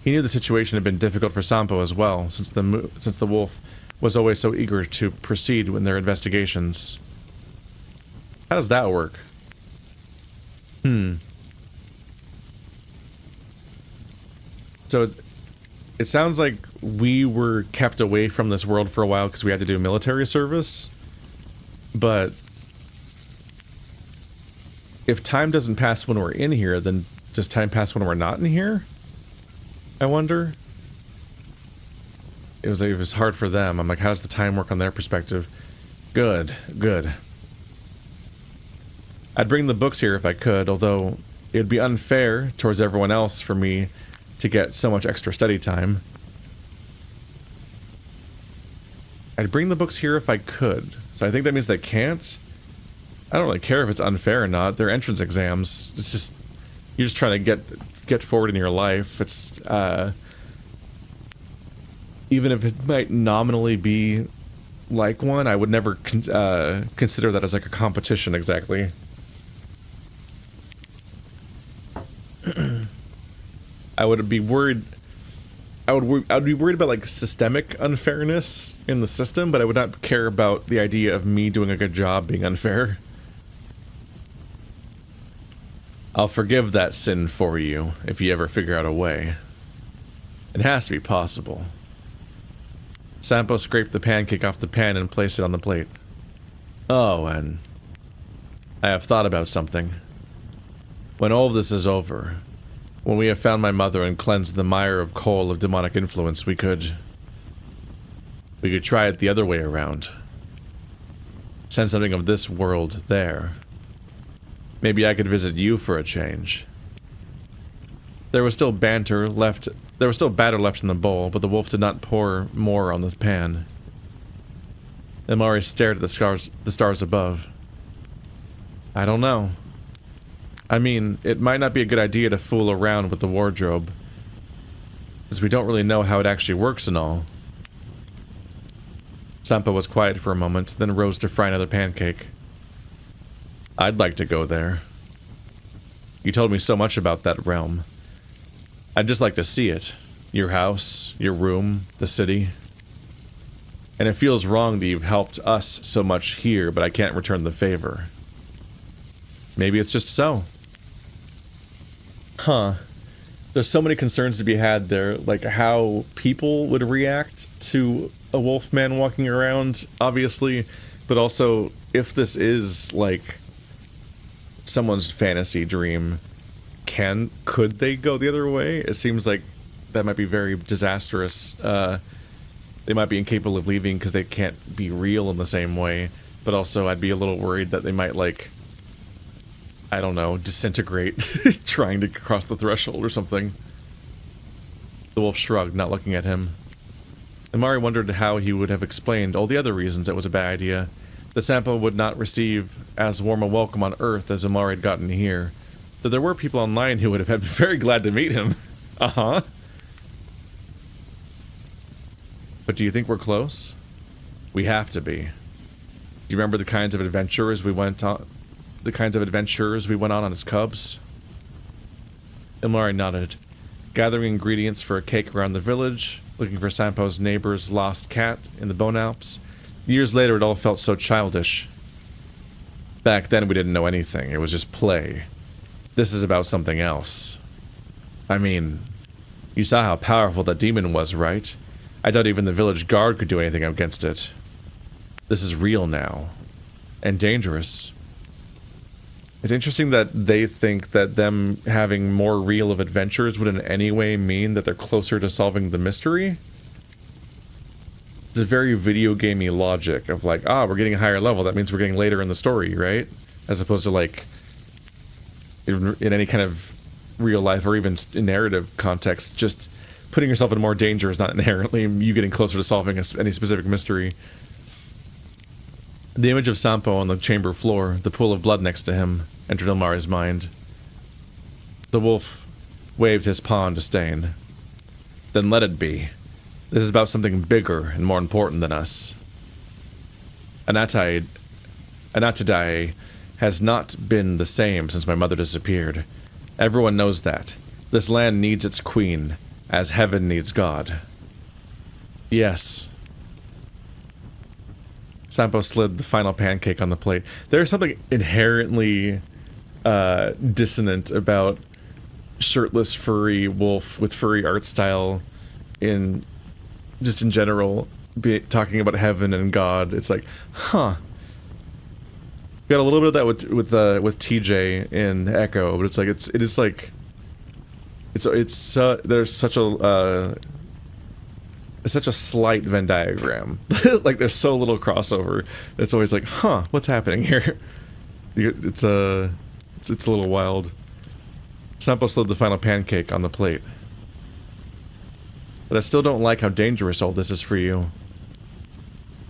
He knew the situation had been difficult for Sampo as well, since the wolf was always so eager to proceed in their investigations. How does that work? So it sounds like we were kept away from this world for a while because we had to do military service, but if time doesn't pass when we're in here, then does time pass when we're not in here? I wonder. It was hard for them. I'm like, how does the time work on their perspective? Good. I'd bring the books here if I could, although it would be unfair towards everyone else for me to get so much extra study time. I'd bring the books here if I could. So I think that means they can't. I don't really care if it's unfair or not. They're entrance exams. It's just, you're just trying to get forward in your life. It's, even if it might nominally be like one, I would never consider that as like a competition exactly. I would be worried. I would be worried about like systemic unfairness in the system, but I would not care about the idea of me doing a good job being unfair. I'll forgive that sin for you if you ever figure out a way. It has to be possible. Sampo scraped the pancake off the pan and placed it on the plate. Oh, and I have thought about something. When all of this is over, when we have found my mother and cleansed the mire of coal of demonic influence, we could try it the other way around. Send something of this world there. Maybe I could visit you for a change. There was still batter left in the bowl, but the wolf did not pour more on the pan. Ilmari stared at the stars above. I don't know. I mean, it might not be a good idea to fool around with the wardrobe, as we don't really know how it actually works and all. Sampo was quiet for a moment, then rose to fry another pancake. I'd like to go there. You told me so much about that realm. I'd just like to see it. Your house, your room, the city. And it feels wrong that you've helped us so much here, but I can't return the favor. Maybe it's just so. Huh. There's so many concerns to be had there, like how people would react to a wolf man walking around, obviously, But also, if this is, like, someone's fantasy dream, could they go the other way? It seems like that might be very disastrous. They might be incapable of leaving because they can't be real in the same way. But also, I'd be a little worried that they might, like, I don't know, disintegrate trying to cross the threshold or something. The wolf shrugged, not looking at him. Ilmari wondered how he would have explained all the other reasons it was a bad idea. That Sampo would not receive as warm a welcome on Earth as Ilmari had gotten here. Though there were people online who would have been very glad to meet him. Uh-huh. But do you think we're close? We have to be. Do you remember the kinds of adventures we went on? The kinds of adventures we went on as cubs? Ilmari nodded, gathering ingredients for a cake around the village, looking for Sampo's neighbor's lost cat in the Bone Alps. Years later, it all felt so childish. Back then, we didn't know anything. It was just play. This is about something else. I mean, you saw how powerful that demon was, right? I doubt even the village guard could do anything against it. This is real now. And dangerous. It's interesting that they think that them having more real of adventures would in any way mean that they're closer to solving the mystery. It's a very video gamey logic of like, we're getting a higher level, that means we're getting later in the story, right? As opposed to like, in any kind of real life or even narrative context, just putting yourself in more danger is not inherently you getting closer to solving any specific mystery. The image of Sampo on the chamber floor, the pool of blood next to him, entered Ilmari's mind. The wolf waved his paw in disdain. Then let it be. This is about something bigger and more important than us. Anatadae has not been the same since my mother disappeared. Everyone knows that. This land needs its queen, as heaven needs God. Yes. Sampo slid the final pancake on the plate. There's something inherently dissonant about shirtless furry wolf with furry art style in general, talking about heaven and God. It's like, huh. Got a little bit of that with TJ in Echo, but it's like there's such a slight Venn diagram. Like there's so little crossover. It's always like, huh, what's happening here? It's a little wild. Sampo slid the final pancake on the plate. But I still don't like how dangerous all this is for you.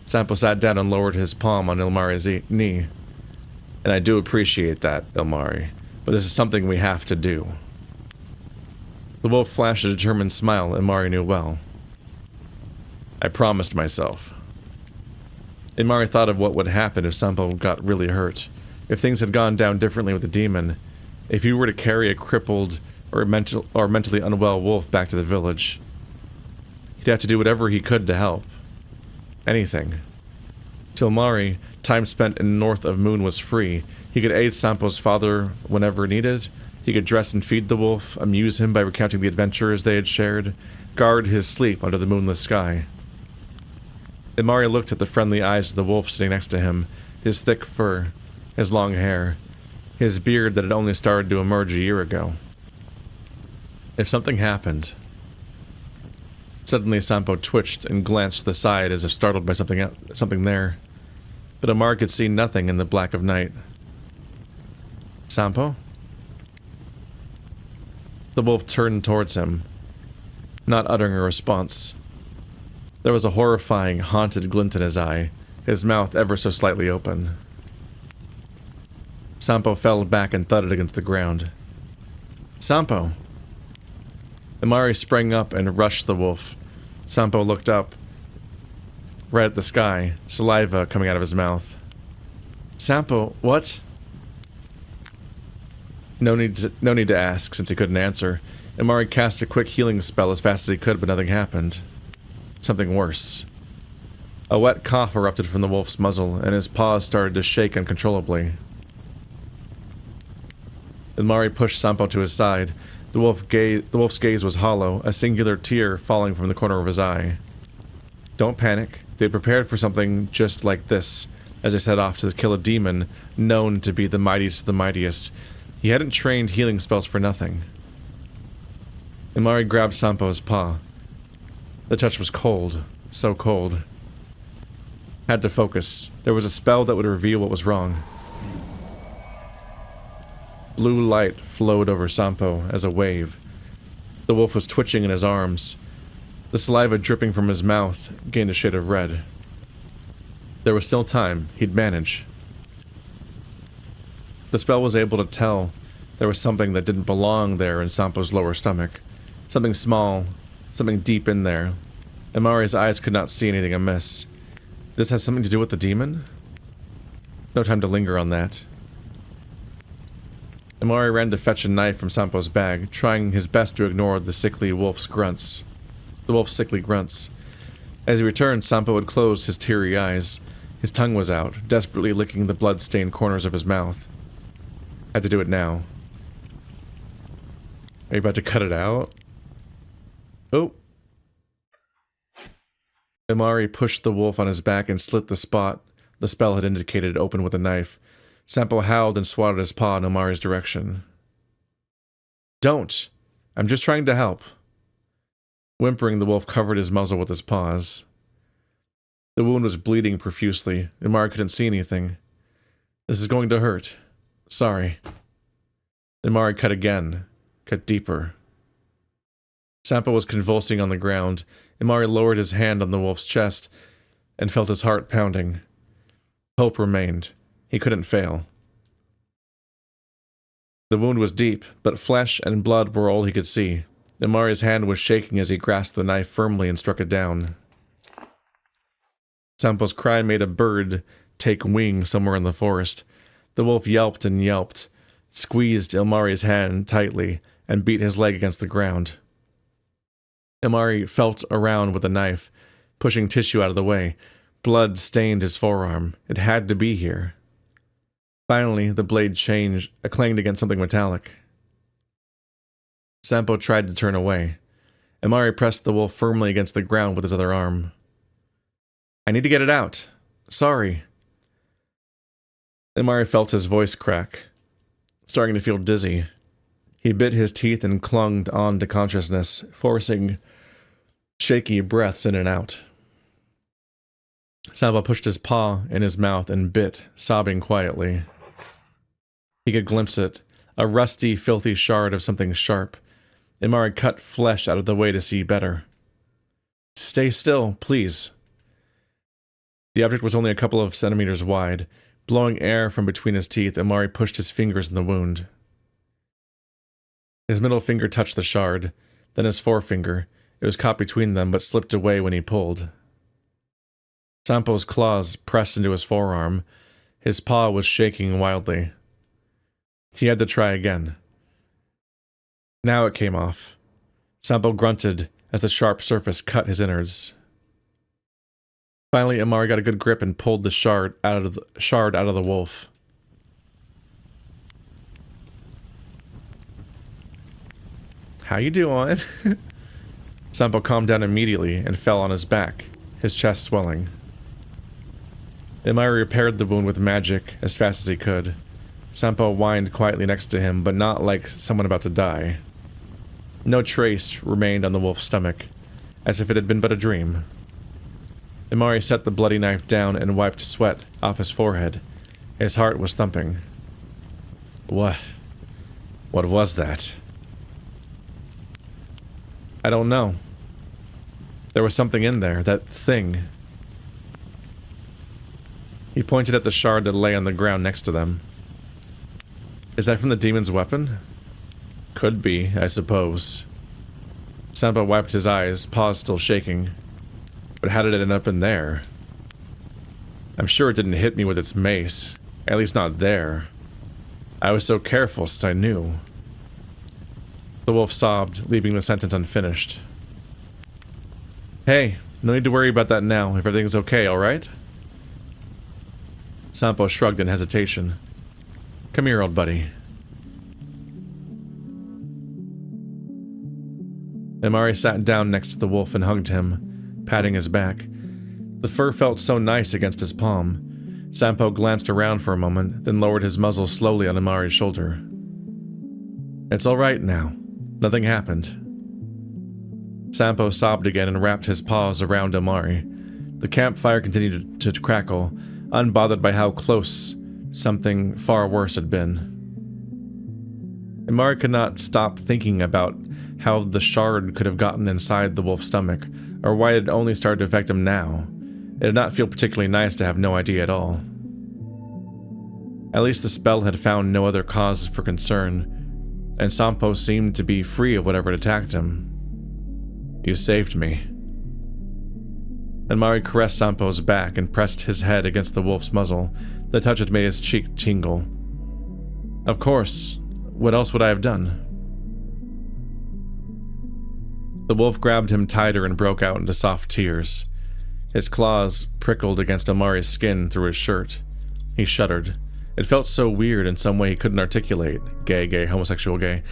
Sampo sat down and lowered his palm on Ilmari's knee. And I do appreciate that, Ilmari, but this is something we have to do. The wolf flashed a determined smile Ilmari knew well. I promised myself. Ilmari thought of what would happen if Sampo got really hurt. If things had gone down differently with the demon. If he were to carry a crippled or mentally unwell wolf back to the village. He'd have to do whatever he could to help. Anything. To Ilmari, time spent in north of Moon was free. He could aid Sampo's father whenever needed. He could dress and feed the wolf, amuse him by recounting the adventures they had shared, guard his sleep under the moonless sky. Ilmari looked at the friendly eyes of the wolf sitting next to him, his thick fur, his long hair, his beard that had only started to emerge a year ago. If something happened... Suddenly Sampo twitched and glanced to the side as if startled by something there. But Ilmari could see nothing in the black of night. Sampo? The wolf turned towards him, not uttering a response. There was a horrifying, haunted glint in his eye, his mouth ever so slightly open. Sampo fell back and thudded against the ground. Sampo! Ilmari sprang up and rushed the wolf. Sampo looked up, right at the sky, saliva coming out of his mouth. Sampo, what? No need to ask, since he couldn't answer. Ilmari cast a quick healing spell as fast as he could, but nothing happened. Something worse. A wet cough erupted from the wolf's muzzle, and his paws started to shake uncontrollably. Ilmari pushed Sampo to his side. The wolf's gaze was hollow, a singular tear falling from the corner of his eye. Don't panic. They prepared for something just like this. as they set off to kill a demon known to be the mightiest of the mightiest. He hadn't trained healing spells for nothing. Ilmari grabbed Sampo's paw. The touch was cold, so cold. Had to focus. There was a spell that would reveal what was wrong. Blue light flowed over Sampo as a wave. The wolf was twitching in his arms. The saliva dripping from his mouth gained a shade of red. There was still time. He'd manage. The spell was able to tell there was something that didn't belong there in Sampo's lower stomach. Something small, something deep in there. Ilmari's eyes could not see anything amiss. This has something to do with the demon? No time to linger on that. Ilmari ran to fetch a knife from Sampo's bag, trying his best to ignore the sickly wolf's grunts. The wolf's sickly grunts. As he returned, Sampo had closed his teary eyes. His tongue was out, desperately licking the blood-stained corners of his mouth. Had to do it now. Are you about to cut it out? Oh. Ilmari pushed the wolf on his back and slit the spot the spell had indicated open with a knife. Sampo howled and swatted his paw in Ilmari's direction. Don't! I'm just trying to help. Whimpering, the wolf covered his muzzle with his paws. The wound was bleeding profusely. Ilmari couldn't see anything. This is going to hurt. Sorry. Ilmari cut again. Cut deeper. Sampo was convulsing on the ground. Ilmari lowered his hand on the wolf's chest and felt his heart pounding. Hope remained. He couldn't fail. The wound was deep, but flesh and blood were all he could see. Ilmari's hand was shaking as he grasped the knife firmly and struck it down. Sampo's cry made a bird take wing somewhere in the forest. The wolf yelped and yelped, squeezed Ilmari's hand tightly, and beat his leg against the ground. Ilmari felt around with the knife, pushing tissue out of the way. Blood stained his forearm. It had to be here. Finally, the blade clanged against something metallic. Sampo tried to turn away. Ilmari pressed the wolf firmly against the ground with his other arm. I need to get it out. Sorry. Ilmari felt his voice crack, starting to feel dizzy. He bit his teeth and clung on to consciousness, forcing shaky breaths in and out. Sampo pushed his paw in his mouth and bit, sobbing quietly. He could glimpse it, a rusty, filthy shard of something sharp. Ilmari cut flesh out of the way to see better. Stay still, please. The object was only a couple of centimeters wide. Blowing air from between his teeth, Ilmari pushed his fingers in the wound. His middle finger touched the shard, then his forefinger. It was caught between them, but slipped away when he pulled. Sampo's claws pressed into his forearm. His paw was shaking wildly. He had to try again. Now it came off. Sampo grunted as the sharp surface cut his innards. Finally, Ilmari got a good grip and pulled the shard out of the wolf. How you doing? Sampo calmed down immediately and fell on his back, his chest swelling. Ilmari repaired the wound with magic as fast as he could. Sampo whined quietly next to him, but not like someone about to die. No trace remained on the wolf's stomach, as if it had been but a dream. Ilmari set the bloody knife down and wiped sweat off his forehead. His heart was thumping. What was that? I don't know. There was something in there, that thing. He pointed at the shard that lay on the ground next to them. Is that from the demon's weapon? Could be, I suppose. Sampo wiped his eyes, paws still shaking. But how did it end up in there? I'm sure it didn't hit me with its mace. At least not there. I was so careful since I knew. The wolf sobbed, leaving the sentence unfinished. Hey, no need to worry about that now, if everything's okay, alright? Sampo shrugged in hesitation. Come here, old buddy. Ilmari sat down next to the wolf and hugged him, patting his back. The fur felt so nice against his palm. Sampo glanced around for a moment, then lowered his muzzle slowly on Ilmari's shoulder. It's all right now. Nothing happened. Sampo sobbed again and wrapped his paws around Ilmari. The campfire continued to crackle, unbothered by how close something far worse had been. Ilmari could not stop thinking about how the shard could have gotten inside the wolf's stomach, or why it had only started to affect him now. It did not feel particularly nice to have no idea at all. At least the spell had found no other cause for concern, and Sampo seemed to be free of whatever had attacked him. You saved me. Ilmari caressed Sampo's back and pressed his head against the wolf's muzzle. The touch had made his cheek tingle. Of course. What else would I have done? The wolf grabbed him tighter and broke out into soft tears. His claws prickled against Ilmari's skin through his shirt. He shuddered. It felt so weird in some way he couldn't articulate. Gay, homosexual gay.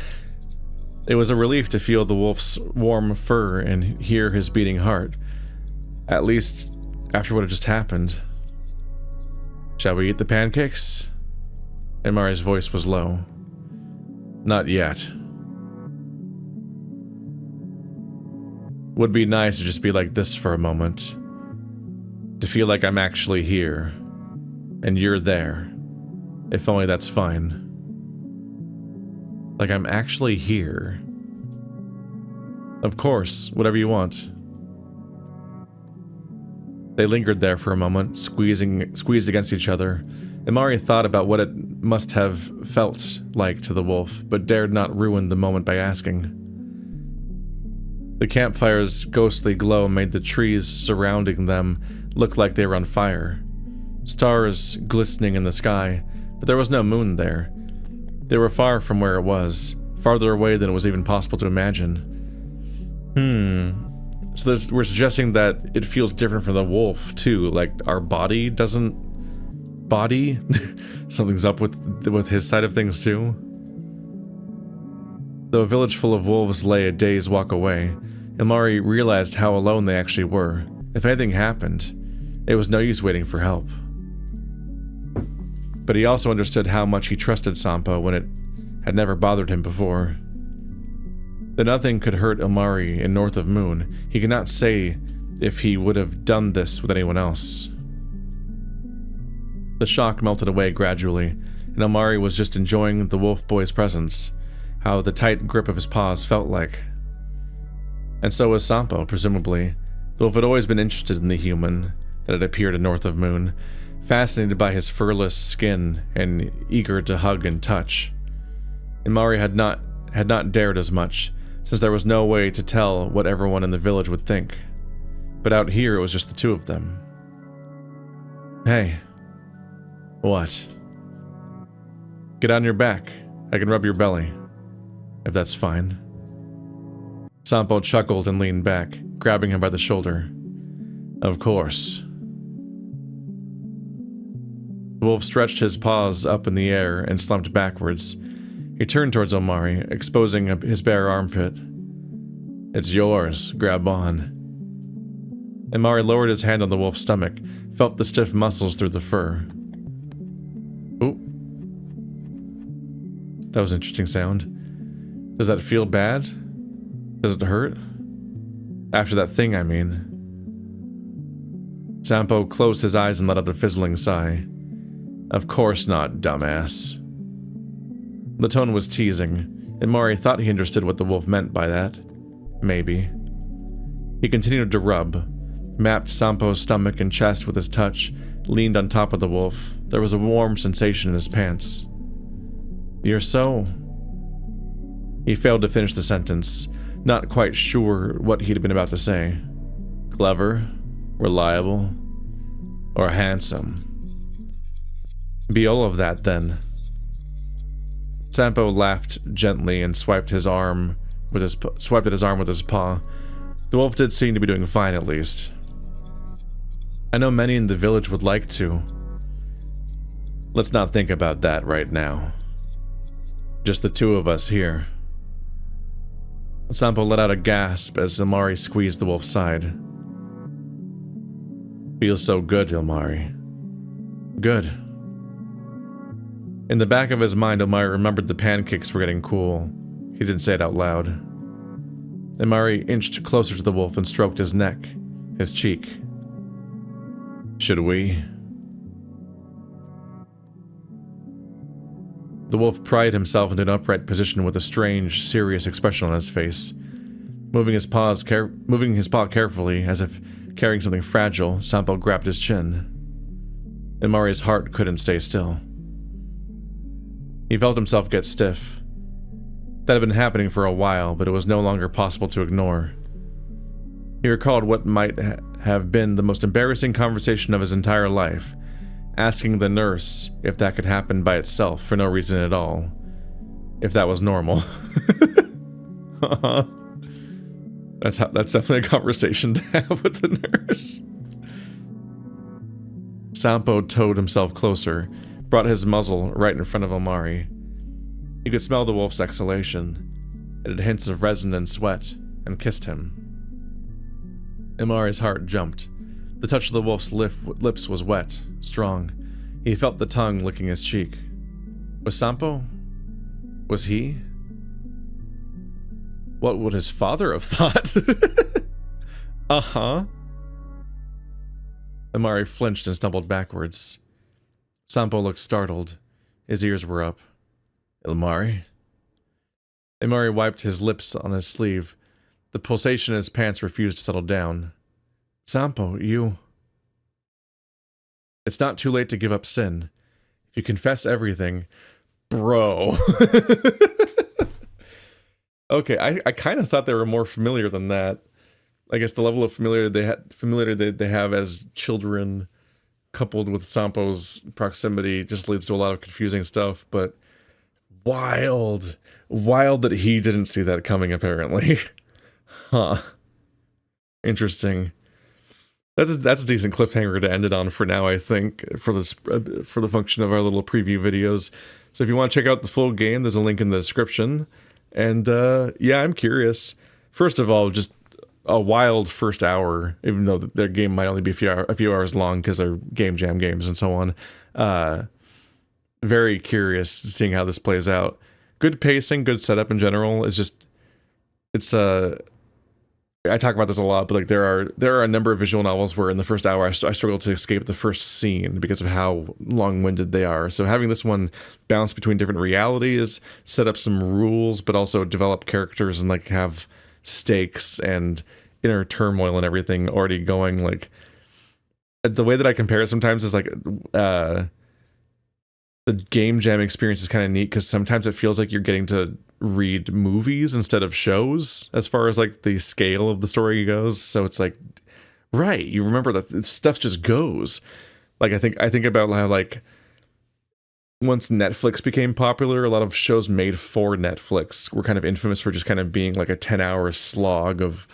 It was a relief to feel the wolf's warm fur and hear his beating heart. At least, after what had just happened. Shall we eat the pancakes? Ilmari's voice was low. Not yet. Would be nice to just be like this for a moment. To feel like I'm actually here. And you're there. If only that's fine. Like I'm actually here. Of course, whatever you want. They lingered there for a moment, squeezed against each other. Ilmari thought about what it must have felt like to the wolf, but dared not ruin the moment by asking. The campfire's ghostly glow made the trees surrounding them look like they were on fire. Stars glistening in the sky, but there was no moon there. They were far from where it was, farther away than it was even possible to imagine. So we're suggesting that it feels different from the wolf, too. Like, our body doesn't... Body? Something's up with his side of things, too. Though a village full of wolves lay a day's walk away, Ilmari realized how alone they actually were. If anything happened, it was no use waiting for help. But he also understood how much he trusted Sampo when it had never bothered him before. That nothing could hurt Ilmari in North of Moon. He could not say if he would have done this with anyone else. The shock melted away gradually, and Ilmari was just enjoying the wolf boy's presence, how the tight grip of his paws felt like. And so was Sampo, presumably. The wolf had always been interested in the human that had appeared in North of Moon, fascinated by his furless skin and eager to hug and touch. Ilmari had not dared as much, since there was no way to tell what everyone in the village would think. But out here it was just the two of them. Hey. What? Get on your back. I can rub your belly. If that's fine. Sampo chuckled and leaned back, grabbing him by the shoulder. Of course. The wolf stretched his paws up in the air and slumped backwards. He turned towards Ilmari, exposing his bare armpit. It's yours. Grab on. Ilmari lowered his hand on the wolf's stomach, felt the stiff muscles through the fur. Ooh. That was an interesting sound. Does that feel bad? Does it hurt? After that thing, I mean. Sampo closed his eyes and let out a fizzling sigh. Of course not, dumbass. The tone was teasing, and Ilmari thought he understood what the wolf meant by that. Maybe. He continued to rub, mapped Sampo's stomach and chest with his touch, leaned on top of the wolf. There was a warm sensation in his pants. You're so... He failed to finish the sentence, not quite sure what he'd been about to say. Clever, reliable, or handsome. Be all of that, then. Sampo laughed gently and swiped at his arm with his paw. The wolf did seem to be doing fine, at least. I know many in the village would like to. Let's not think about that right now. Just the two of us here. Sampo let out a gasp as Ilmari squeezed the wolf's side. Feels so good, Ilmari. Good. In the back of his mind, Ilmari remembered the pancakes were getting cool. He didn't say it out loud. Ilmari inched closer to the wolf and stroked his neck, his cheek. Should we? The wolf pried himself into an upright position with a strange, serious expression on his face. Moving his paw carefully, as if carrying something fragile, Sampo grabbed his chin. Ilmari's heart couldn't stay still. He felt himself get stiff. That had been happening for a while, but it was no longer possible to ignore. He recalled what might have been the most embarrassing conversation of his entire life, asking the nurse if that could happen by itself for no reason at all. If that was normal. That's definitely a conversation to have with the nurse. Sampo towed himself closer, brought his muzzle right in front of Ilmari. He could smell the wolf's exhalation. It had hints of resin and sweat, and kissed him. Ilmari's heart jumped. The touch of the wolf's lips was wet, strong. He felt the tongue licking his cheek. Was Sampo? Was he? What would his father have thought? Uh-huh. Ilmari flinched and stumbled backwards. Sampo looked startled. His ears were up. Ilmari? Ilmari wiped his lips on his sleeve. The pulsation in his pants refused to settle down. Sampo, you... It's not too late to give up sin. If you confess everything... Bro. Okay, I kind of thought they were more familiar than that. I guess the level of familiarity they have as children, coupled with Sampo's proximity, just leads to a lot of confusing stuff, but wild that he didn't see that coming, apparently. Huh. Interesting. That's a decent cliffhanger to end it on for now, I think, for the function of our little preview videos. So if you want to check out the full game, there's a link in the description. And yeah, I'm curious. First of all, just a wild first hour, even though their game might only be a few hours long because they're game jam games and so on. Very curious seeing how this plays out. Good pacing, good setup in general. I talk about this a lot, but like there are a number of visual novels where in the first hour I struggle to escape the first scene because of how long-winded they are. So having this one bounce between different realities, set up some rules, but also develop characters and like have stakes and inner turmoil and everything already going, like the way that I compare it sometimes is like the game jam experience is kind of neat because sometimes it feels like you're getting to read movies instead of shows as far as like the scale of the story goes. So it's like, right, you remember that stuff just goes. Like I think about how like once Netflix became popular, a lot of shows made for Netflix were kind of infamous for just kind of being like a 10-hour slog of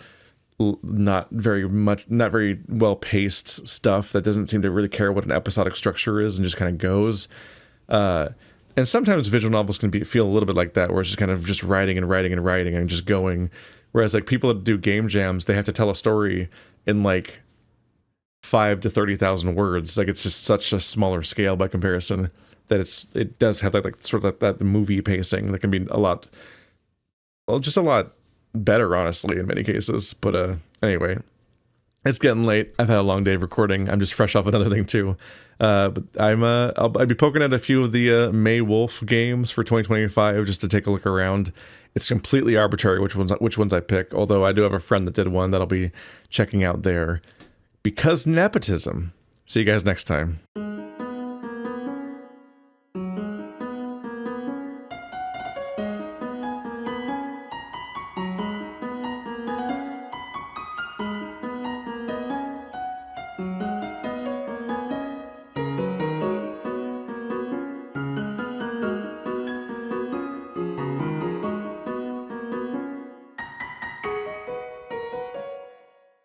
not very well paced stuff that doesn't seem to really care what an episodic structure is and just kind of goes. And sometimes visual novels can feel a little bit like that, where it's just kind of just writing and just going. Whereas like people that do game jams, they have to tell a story in like 5 to 30,000 words. Like it's just such a smaller scale by comparison that it does have like sort of that movie pacing that can be just a lot better, honestly, in many cases. But anyway, it's getting late. I've had a long day of recording. I'm just fresh off another thing too. But I'll be poking at a few of the May Wolf games for 2025 just to take a look around. It's completely arbitrary which ones I pick, although I do have a friend that did one that I'll be checking out there. Because nepotism. See you guys next time.